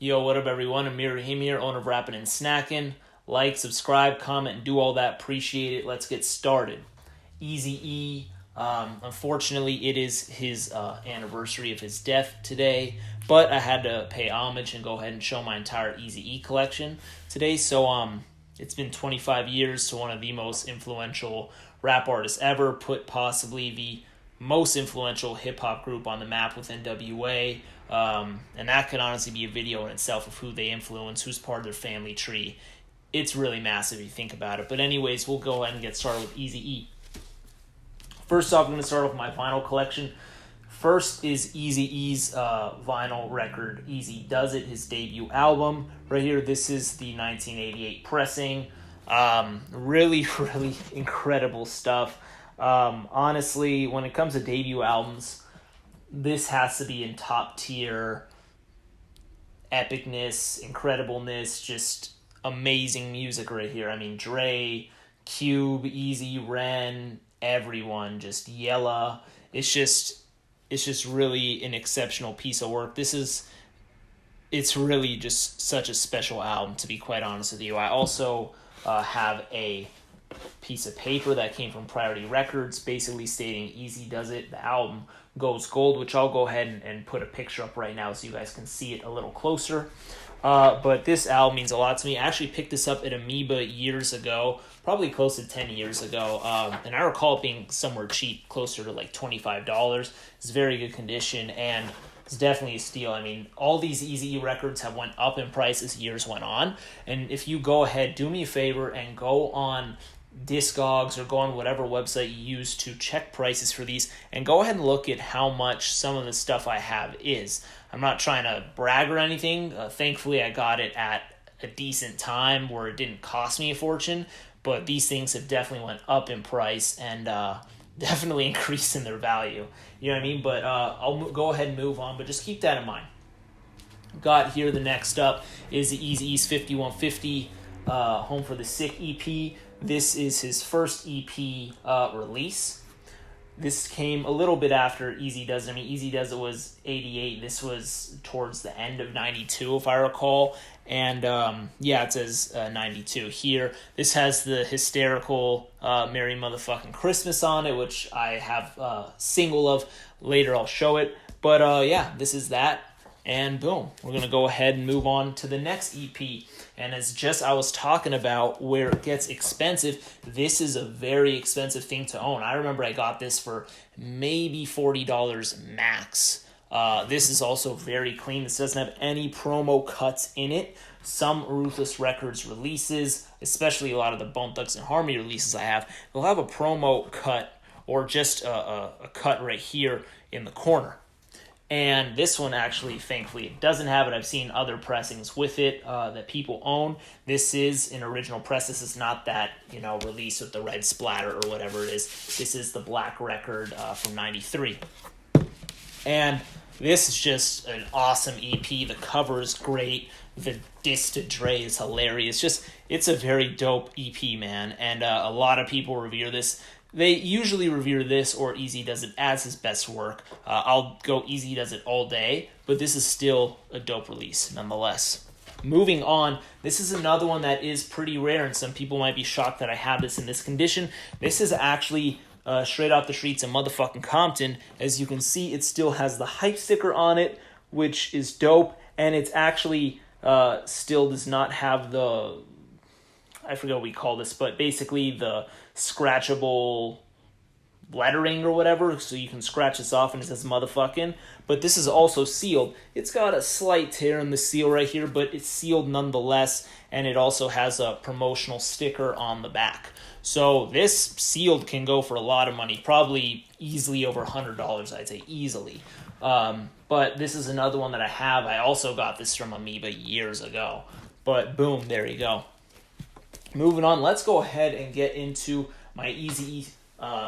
Yo, what up, everyone? Amir Rahim here, owner of Rappin' and Snackin'. Like, subscribe, comment, and do all that. Appreciate it. Let's get started. Eazy-E. Unfortunately, it is his anniversary of his death today, but I had to pay homage and go ahead and show my entire Eazy-E collection today. So, it's been 25 years to one of the most influential rap artists ever, put possibly the most influential hip-hop group on the map with NWA. And that could honestly be a video in itself of who they influence, who's part of their family tree. It's really massive if you think about it. But anyways, we'll go ahead and get started with Eazy-E. First off, I'm going to start off with my vinyl collection. First is Eazy-E's vinyl record, Eazy Does It, his debut album. Right here, this is the 1988 pressing. Really incredible stuff. Honestly, when it comes to debut albums, this has to be in top tier epicness, incredibleness, just amazing music right here. I mean, Dre, Cube, Eazy, Ren, everyone, just Yella. It's just really an exceptional piece of work. It's really just such a special album, to be quite honest with you. I also have a piece of paper that came from Priority Records basically stating Eazy Does It, the album, goes gold, which I'll go ahead and put a picture up right now so you guys can see it a little closer. But this album means a lot to me. I actually picked this up at Amoeba years ago, probably close to 10 years ago, and I recall it being somewhere cheap, closer to like $25. It's very good condition, and it's definitely a steal. I mean, all these Eazy-E records have went up in price as years went on, and if you go ahead, do me a favor and go on Discogs or go on whatever website you use to check prices for these and go ahead and look at how much some of the stuff I have is. I'm not trying to brag or anything. Thankfully, I got it at a decent time where it didn't cost me a fortune, but these things have definitely went up in price and definitely increased in their value. You know what I mean? But I'll go ahead and move on, but just keep that in mind. Got here, the next up is the Eazy-E's 5150 Home for the Sick EP. This is his first EP release. This came a little bit after Eazy Does It. I mean, Eazy Does It was 88. This was towards the end of 92, if I recall. And, it says 92 here. This has the hysterical Merry Motherfucking Christmas on it, which I have a single of. Later I'll show it. But, this is that. And boom, we're going to go ahead and move on to the next EP. And as just I was talking about where it gets expensive, this is a very expensive thing to own. I remember I got this for maybe $40 max. This is also very clean. This doesn't have any promo cuts in it. Some Ruthless Records releases, especially a lot of the Bone Thugs and Harmony releases I have, they'll have a promo cut or just a cut right here in the corner. And this one actually, thankfully, it doesn't have it. I've seen other pressings with it that people own. This is an original press. This is not that, release with the red splatter or whatever it is. This is the black record from 93. And this is just an awesome EP. The cover is great. The diss to Dre is hilarious. It's a very dope EP, man. And a lot of people revere this. They usually revere this or Eazy Does It as his best work. I'll go Eazy Does It all day, but this is still a dope release nonetheless. Moving on, this is another one that is pretty rare, and some people might be shocked that I have this in this condition. This is actually straight off the streets in motherfucking Compton. As you can see, it still has the hype sticker on it, which is dope, and it's actually still does not have the, I forget what we call this, but basically the scratchable lettering or whatever, so you can scratch this off and it says motherfucking. But this is also sealed. It's got a slight tear in the seal right here, but it's sealed nonetheless, and it also has a promotional sticker on the back. So this sealed can go for a lot of money, probably easily over $100, I'd say, easily. But this is another one that I have. I also got this from Amoeba years ago. But boom, there you go. Moving on, let's go ahead and get into my Eazy-E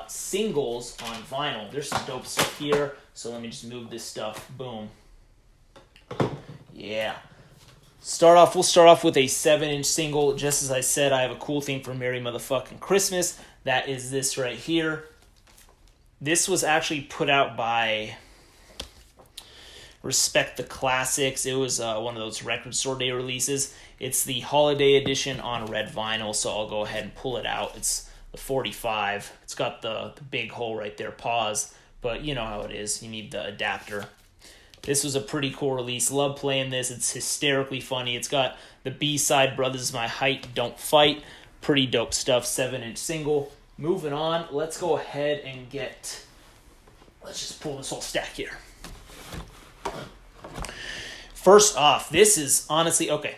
singles on vinyl. There's some dope stuff here, so let me just move this stuff. Boom. Yeah. We'll start off with a 7-inch single. Just as I said, I have a cool thing for Merry Motherfucking Christmas. That is this right here. This was actually put out by Respect the Classics. It was one of those record store day releases. It's the holiday edition on red vinyl, so I'll go ahead and pull it out. It's the 45. It's got the big hole right there, pause, but you know how it is. You need the adapter. This was a pretty cool release. Love playing this. It's hysterically funny. It's got the B-side, Brothers My Height, Don't Fight. Pretty dope stuff, 7-inch single. Moving on, let's go ahead and let's just pull this whole stack here. First off, this is honestly, okay,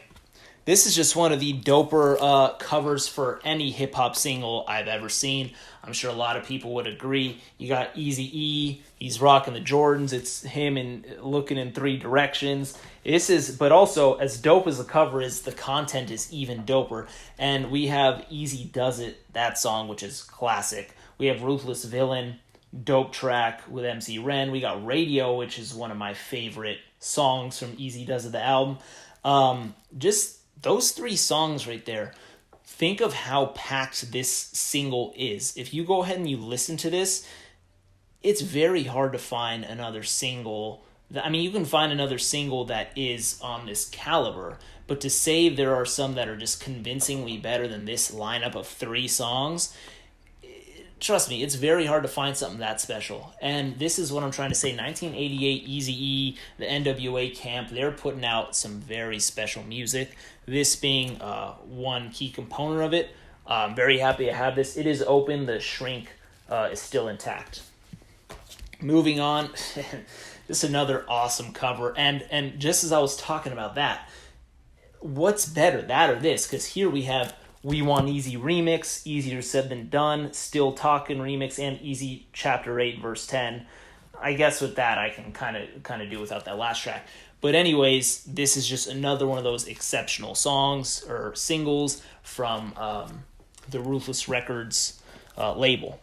this is just one of the doper covers for any hip-hop single I've ever seen. I'm sure a lot of people would agree. You got Eazy-E, he's rocking the Jordans. It's him and looking in three directions. But also, as dope as the cover is, the content is even doper. And we have Eazy Does It, that song, which is classic. We have Ruthless Villain, dope track with MC Ren. We got Radio, which is one of my favorite songs from Eazy Does It, the album. Just those three songs right there. Think of how packed this single is. If you go ahead and you listen to this, it's very hard to find another single. I mean, you can find another single that is on this caliber, but to say there are some that are just convincingly better than this lineup of three songs, trust me, it's very hard to find something that special. And this is what I'm trying to say. 1988, Eazy-E, the NWA camp, they're putting out some very special music. This being one key component of it. I'm very happy to have this. It is open. The shrink is still intact. Moving on, this is another awesome cover. And just as I was talking about that, what's better, that or this? Because here we have We Want Easy remix, Easier Said Than Done, Still Talkin' remix, and Easy Chapter 8 verse 10. I guess with that I can kind of do without that last track. But anyways, this is just another one of those exceptional songs or singles from the Ruthless Records label.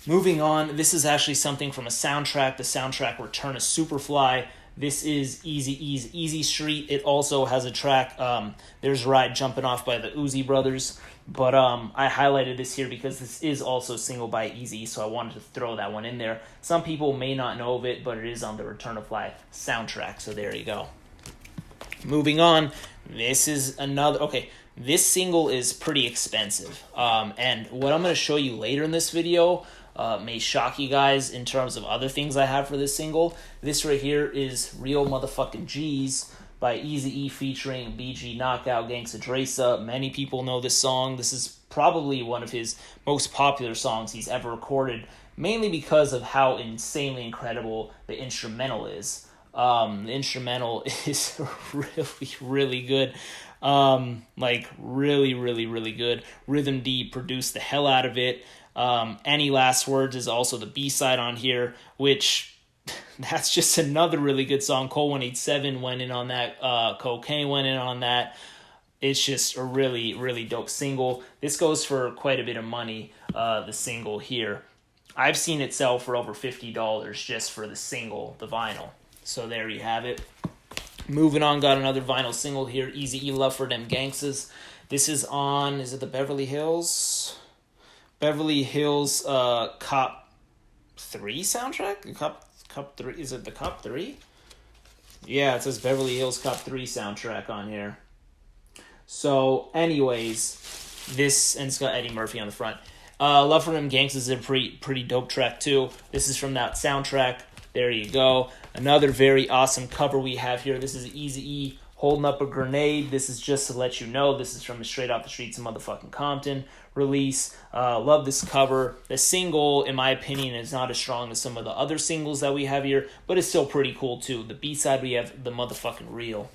Moving on, this is actually something from a soundtrack, the soundtrack Return of Superfly. This is Eazy-E's Easy Street. It also has a track, There's Ride Jumping Off by the Uzi Brothers. But I highlighted this here because this is also a single by Eazy, so I wanted to throw that one in there. Some people may not know of it, but it is on the Return of Fly soundtrack, so there you go. Moving on, this is another... Okay, this single is pretty expensive. And what I'm going to show you later in this video may shock you guys in terms of other things I have for this single. This right here is Real Motherfucking G's by Eazy-E featuring BG Knockout, Gangsta Dresa. Many people know this song. This is probably one of his most popular songs he's ever recorded, mainly because of how insanely incredible the instrumental is. The instrumental is really, really good. Like really, really, really good. Rhythm D produced the hell out of it. Any Last Words is also the B-side on here, which that's just another really good song. Cole 187 went in on that. Cocaine went in on that. It's just a really, really dope single. This goes for quite a bit of money, the single here. I've seen it sell for over $50 just for the single, the vinyl. So there you have it. Moving on, got another vinyl single here, Eazy-E Love for Them Gangstas. This is on, is it the Beverly Hills? Beverly Hills Cop 3 soundtrack? Cop 3, is it the Cop 3? Yeah, it says Beverly Hills Cop 3 soundtrack on here. So, anyways, this, and it's got Eddie Murphy on the front. Love for Them Gangstas is a pretty dope track too. This is from that soundtrack. There you go. Another very awesome cover we have here. This is Eazy-E Holding Up a Grenade. This is Just to Let You Know. This is from the Straight Off the Streets of Motherfucking Compton release. Love this cover. The single, in my opinion, is not as strong as some of the other singles that we have here, but it's still pretty cool too. The B-side, we have The Motherfucking Real.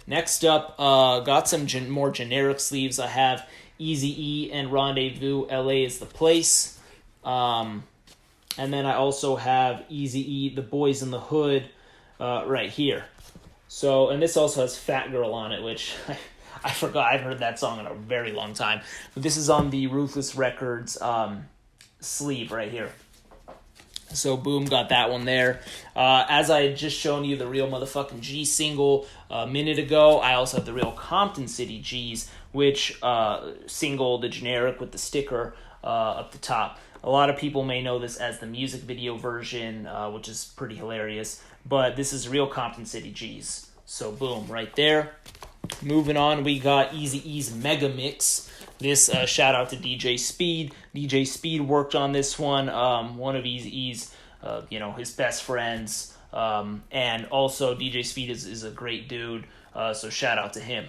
Next up, got some more generic sleeves. I have Eazy-E and Rendezvous, LA is the Place. And then I also have Eazy-E, The Boys in the Hood, right here. So, and this also has Fat Girl on it, which I forgot. I've heard that song in a very long time. But this is on the Ruthless Records sleeve right here. So, boom, got that one there. As I had just shown you the Real Motherfucking G single a minute ago, I also have the Real Compton City G's, which single, the generic with the sticker up the top. A lot of people may know this as the music video version, which is pretty hilarious. but this is real Compton City G's. So boom, right there. Moving on, we got Eazy-E's Mega Mix. This shout out to DJ Speed. DJ Speed worked on this one. One of Eazy-E's, his best friends. And also DJ Speed is a great dude. So shout out to him.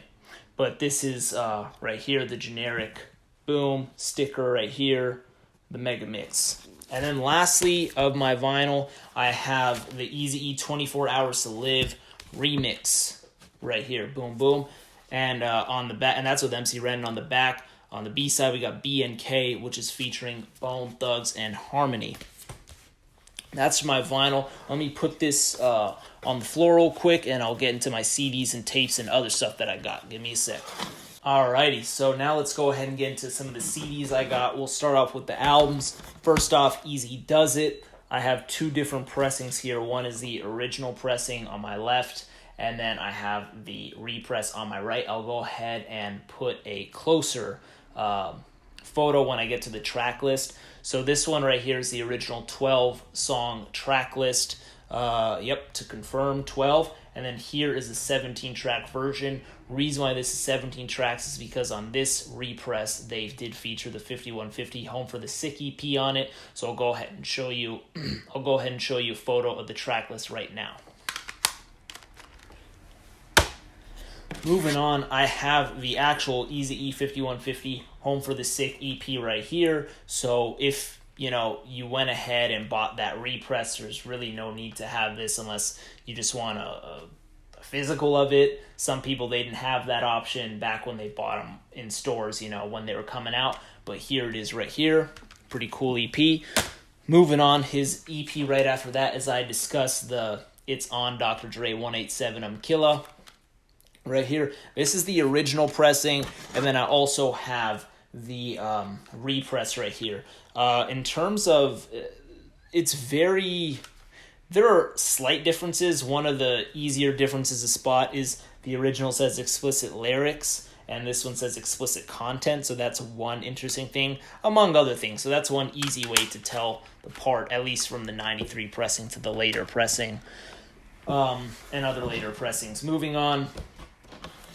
But this is right here, the generic boom sticker right here, the Mega Mix. And then lastly of my vinyl, I have the Eazy-E 24 Hours to Live remix right here, boom boom. And on the back, and that's with MC Ren. On the back, on the B side, we got BNK, which is featuring Bone Thugs and Harmony. That's my vinyl. Let me put this on the floor real quick, and I'll get into my CDs and tapes and other stuff that I got. Give me a sec. Alrighty, so now let's go ahead and get into some of the CDs I got. We'll start off with the albums. First off, Eazy Does It. I have two different pressings here. One is the original pressing on my left, and then I have the repress on my right. I'll go ahead and put a closer photo when I get to the track list. So this one right here is the original 12-song track list. To confirm, 12. And then here is the 17-track version. Reason why this is 17 tracks is because on this repress, they did feature the 5150 Home for the Sick EP on it. So I'll go ahead and show you a photo of the track list right now. Moving on, I have the actual Eazy-E 5150 Home for the Sick EP right here. So if you went ahead and bought that repress, there's really no need to have this unless you just want a physical of it. Some people, they didn't have that option back when they bought them in stores, when they were coming out. But here it is right here. Pretty cool EP. Moving on, his EP right after that, as I discussed, It's On Dr. Dre 187 Killa. Right here, this is the original pressing, and then I also have the repress right here. In terms of, there are slight differences. One of the easier differences to spot is the original says explicit lyrics, and this one says explicit content, so that's one interesting thing, among other things. So that's one easy way to tell the part, at least from the 93 pressing to the later pressing, and other later pressings. Moving on,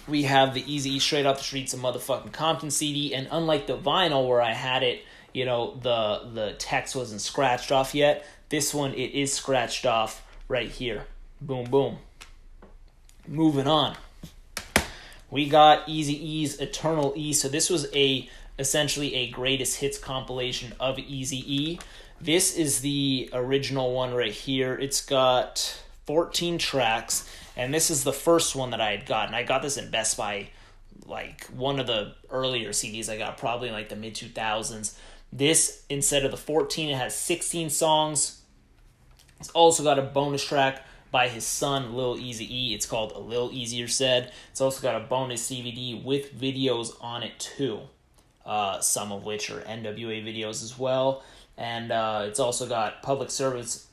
we have the Eazy-E Straight Off the Streets of Motherfucking Compton CD, and unlike the vinyl where I had it, the text wasn't scratched off yet, this one, it is scratched off right here. Boom, boom. Moving on. We got Eazy-E's Eternal E. So this was essentially a greatest hits compilation of Eazy-E. This is the original one right here. It's got 14 tracks. And this is the first one that I had gotten. I got this in Best Buy, like one of the earlier CDs I got, probably in like the mid-2000s. This, instead of the 14, it has 16 songs. It's also got a bonus track by his son, Lil Eazy-E. It's called A Lil Easier Said. It's also got a bonus DVD with videos on it too, some of which are NWA videos as well. And it's also got public service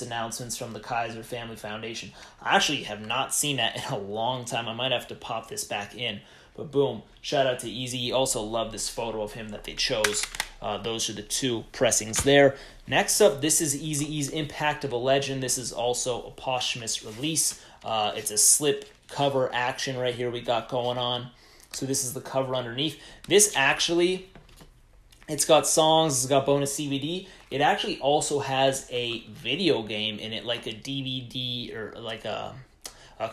announcements from the Kaiser Family Foundation. I actually have not seen that in a long time. I might have to pop this back in. But boom, shout out to Eazy. Also love this photo of him that they chose. Those are the two pressings there. Next up, this is Eazy-E's Impact of a Legend. This is also a posthumous release. It's a slip cover action right here we got going on. So this is the cover underneath. This actually, it's got songs, it's got bonus DVD. It actually also has a video game in it, like a DVD or like a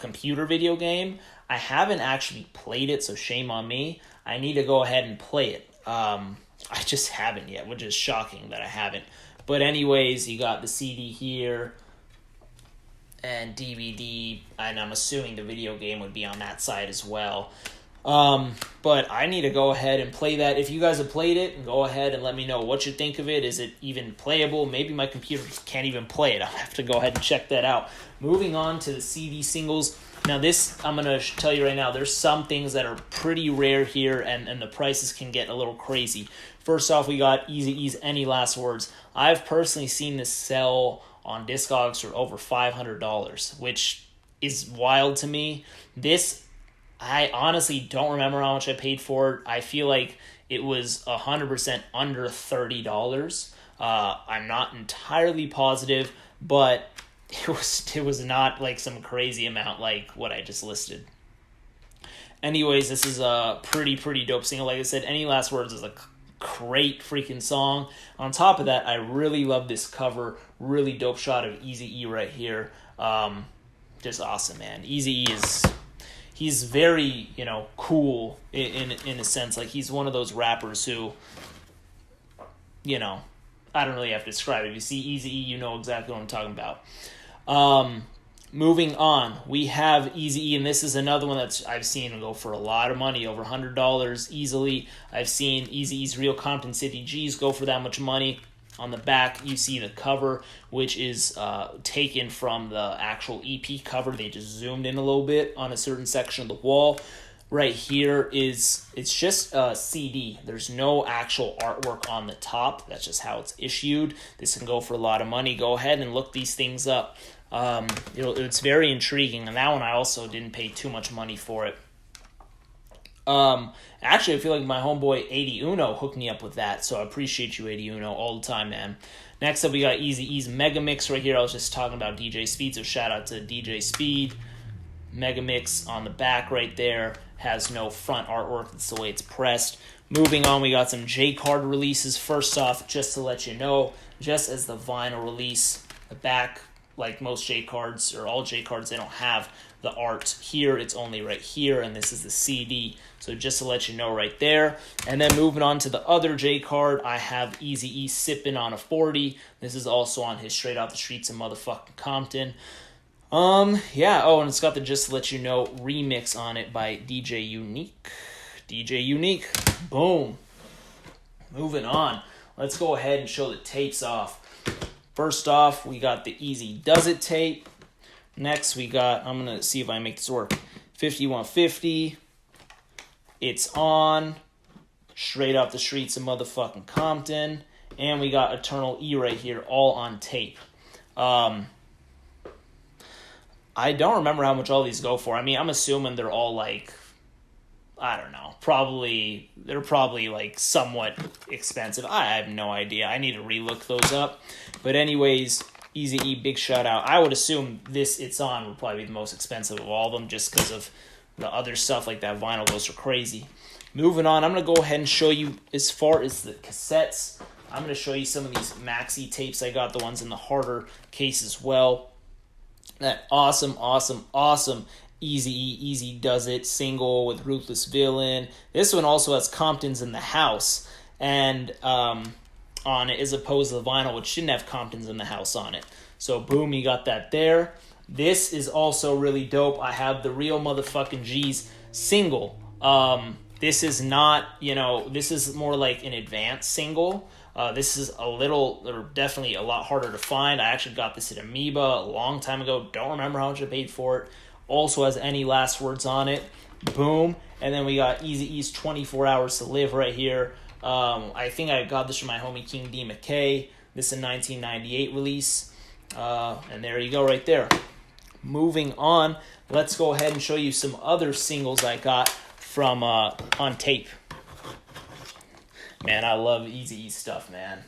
computer video game. I haven't actually played it, so shame on me. I need to go ahead and play it. I just haven't yet, which is shocking that I haven't. But anyways, you got the CD here and DVD, and I'm assuming the video game would be on that side as well. But I need to go ahead and play that. If you guys have played it, go ahead and let me know what you think of it. Is it even playable? Maybe my computer can't even play it. I'll have to go ahead and check that out. Moving on to the CD singles. Now this, I'm going to tell you right now, there's some things that are pretty rare here, and the prices can get a little crazy. First off, we got Eazy-E's Any Last Words. I've personally seen this sell on Discogs for over $500, which is wild to me. This, I honestly don't remember how much I paid for it. I feel like it was 100% under $30. I'm not entirely positive, but it was not like some crazy amount like what I just listed. Anyways, this is a pretty dope single. Like I said, Any Last Words is a great freaking song. On top of that, I really love this cover. Really dope shot of Eazy-E right here. Just awesome, man. Eazy-E he's very, cool in a sense. Like, he's one of those rappers who, I don't really have to describe it. If you see Eazy-E, you know exactly what I'm talking about. Moving on, we have Eazy-E, and this is another one that I've seen go for a lot of money, over $100 easily. I've seen Eazy-E's Real Compton City G's go for that much money. On the back, you see the cover, which is taken from the actual EP cover. They just zoomed in a little bit on a certain section of the wall. Right here it's just a CD. There's no actual artwork on the top. That's just how it's issued. This can go for a lot of money. Go ahead and look these things up. It's very intriguing, and that one I also didn't pay too much money for it. Actually, I feel like my homeboy 80 Uno hooked me up with that, so I appreciate you, 80 Uno, all the time, man. Next up, we got Eazy-E's Mega Mix right here. I was just talking about DJ Speed, so shout out to DJ Speed. Mega Mix on the back right there has no front artwork. That's the way it's pressed. Moving on, we got some J-Card releases. First off, just to let you know, just as the vinyl release, the back, like most J-Cards, or all J-Cards, they don't have the art here. It's only right here, and this is the CD. So just to let you know right there. And then moving on to the other J-Card, I have Eazy-E Sippin' on a 40. This is also on his Straight Out the Streets of motherfucking Compton. Yeah, and it's got the Just to Let You Know remix on it by DJ Unique. DJ Unique. Boom. Moving on. Let's go ahead and show the tapes off. First off, we got the Eazy Does It tape. Next, we got, I'm going to see if I make this work, 5150. It's on. Straight Out the Streets of motherfucking Compton. And we got Eternal E right here, all on tape. I don't remember how much all these go for. I mean, I'm assuming they're all like, I don't know, they're probably like somewhat expensive. I have no idea. I need to relook those up. But anyways, Eazy-E, big shout out. I would assume this It's On would probably be the most expensive of all of them, just because of the other stuff like that vinyl goes for crazy. Moving on, I'm going to go ahead and show you as far as the cassettes. I'm going to show you some of these maxi tapes I got, the ones in the harder case as well. That awesome Eazy-E, Eazy Does It single with Ruthless Villain. This one also has Compton's in the House and on it, as opposed to the vinyl, which didn't have Compton's in the House on it. So boom, you got that there. This is also really dope. I have the Real Motherfucking G's single. This is not, this is more like an advanced single. This is definitely a lot harder to find. I actually got this at Amoeba a long time ago. Don't remember how much I paid for it. Also has Any Last Words on it. Boom. And then we got Eazy-E's 24 Hours to Live right here. I think I got this from my homie King D. McKay. This is a 1998 release. And there you go right there. Moving on, let's go ahead and show you some other singles I got from on tape. Man, I love Eazy-E stuff, man.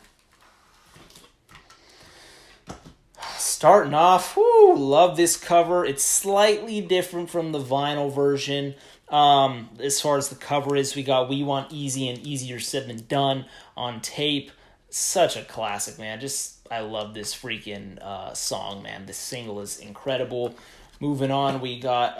Starting off, love this cover. It's slightly different from the vinyl version. As far as the cover is, we got We Want Easy and Easier Said Than Done on tape. Such a classic, man. I love this freaking song, man. This single is incredible. Moving on, we got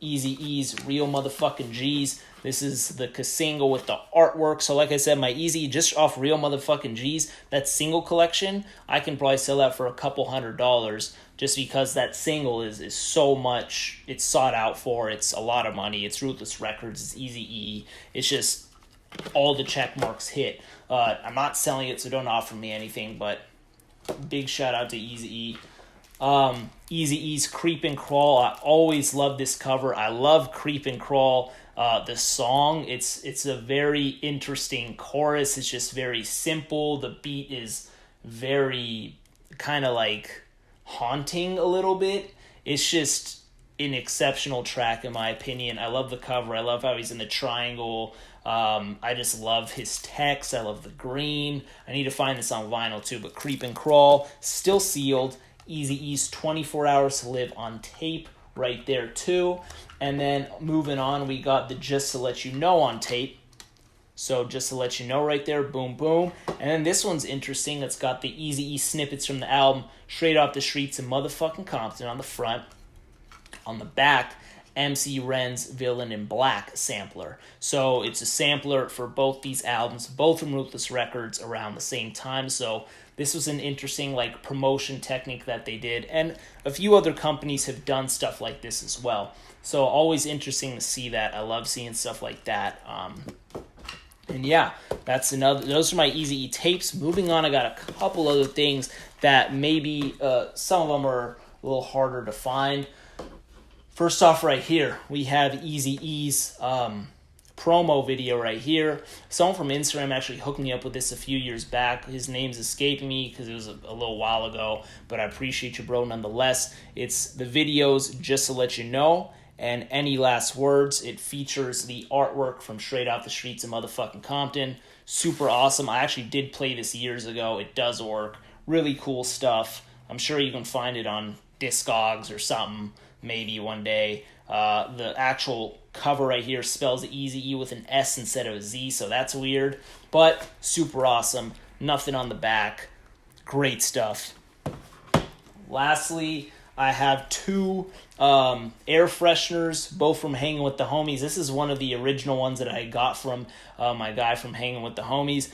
Eazy-E's Real Motherfucking G's. This is the single with the artwork. So like I said, my Eazy just off Real Motherfucking G's, that single collection, I can probably sell that for $200 just because that single is so much, it's sought out for, it's a lot of money, it's Ruthless Records, it's Eazy-E, it's just all the check marks hit. I'm not selling it, so don't offer me anything, but big shout out to Eazy-E. Eazy-E's Creep and Crawl. I always love this cover. I love Creep and Crawl. The song, it's a very interesting chorus. It's just very simple. The beat is very kind of like haunting a little bit. It's just an exceptional track in my opinion. I love the cover. I love how he's in the triangle. I just love his text. I love the green. I need to find this on vinyl too, but Creep and Crawl, still sealed. Eazy-E's 24 Hours to Live on tape right there too. And then moving on, we got the Just to Let You Know on tape. So Just to Let You Know right there, boom, boom. And then this one's interesting. It's got the Eazy-E snippets from the album Straight Off the Streets in motherfucking Compton on the front. On the back, MC Ren's Villain in Black sampler. So it's a sampler for both these albums, both from Ruthless Records around the same time. So this was an interesting like promotion technique that they did. And a few other companies have done stuff like this as well. So always interesting to see that. I love seeing stuff like that. And yeah, that's another. Those are my Eazy-E tapes. Moving on, I got a couple other things that maybe some of them are a little harder to find. First off, right here, we have Eazy-E's promo video right here. Someone from Instagram actually hooked me up with this a few years back. His name's escaping me because it was a little while ago, but I appreciate you, bro, nonetheless. It's the videos Just to Let You Know and Any Last Words. It features the artwork from Straight Off the Streets of motherfucking Compton. Super awesome. I actually did play this years ago. It does work. Really cool stuff. I'm sure you can find it on Discogs or something maybe one day. The actual cover right here spells Eazy-E with an S instead of a Z, so that's weird. But super awesome. Nothing on the back. Great stuff. Lastly, I have two air fresheners, both from Hanging with the Homies. This is one of the original ones that I got from my guy from Hanging with the Homies.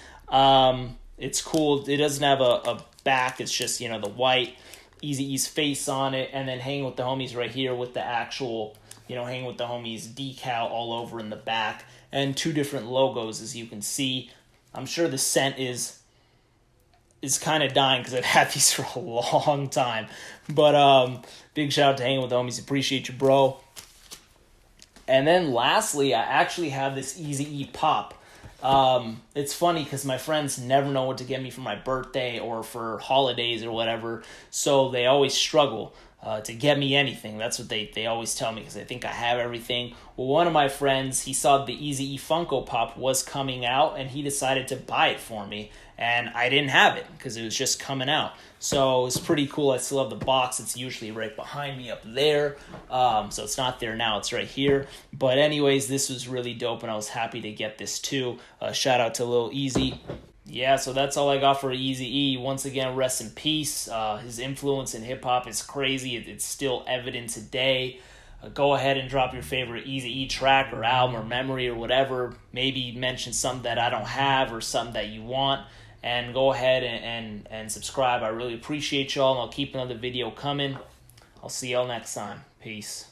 It's cool. It doesn't have a back. It's just, the white Eazy-E's face on it, and then Hanging with the Homies right here with the actual, Hanging with the Homies decal all over in the back, and two different logos, as you can see. I'm sure the scent is kind of dying because I've had these for a long time. But big shout out to Hanging with the Homies. Appreciate you, bro. And then lastly, I actually have this Eazy-E Pop. It's funny because my friends never know what to get me for my birthday or for holidays or whatever, so they always struggle to get me anything. That's what they always tell me because they think I have everything. Well, one of my friends, he saw the Eazy-E Funko Pop was coming out, and he decided to buy it for me, and I didn't have it because it was just coming out. So it's pretty cool. I still have the box. It's usually right behind me up there. So it's not there now. It's right here. But anyways, this was really dope, and I was happy to get this too. Shout out to Lil Eazy. Yeah, so that's all I got for Eazy-E. Once again, rest in peace. His influence in hip-hop is crazy. It's still evident today. Go ahead and drop your favorite Eazy-E track or album or memory or whatever. Maybe mention something that I don't have or something that you want. And go ahead and subscribe. I really appreciate y'all, and I'll keep another video coming. I'll see y'all next time. Peace.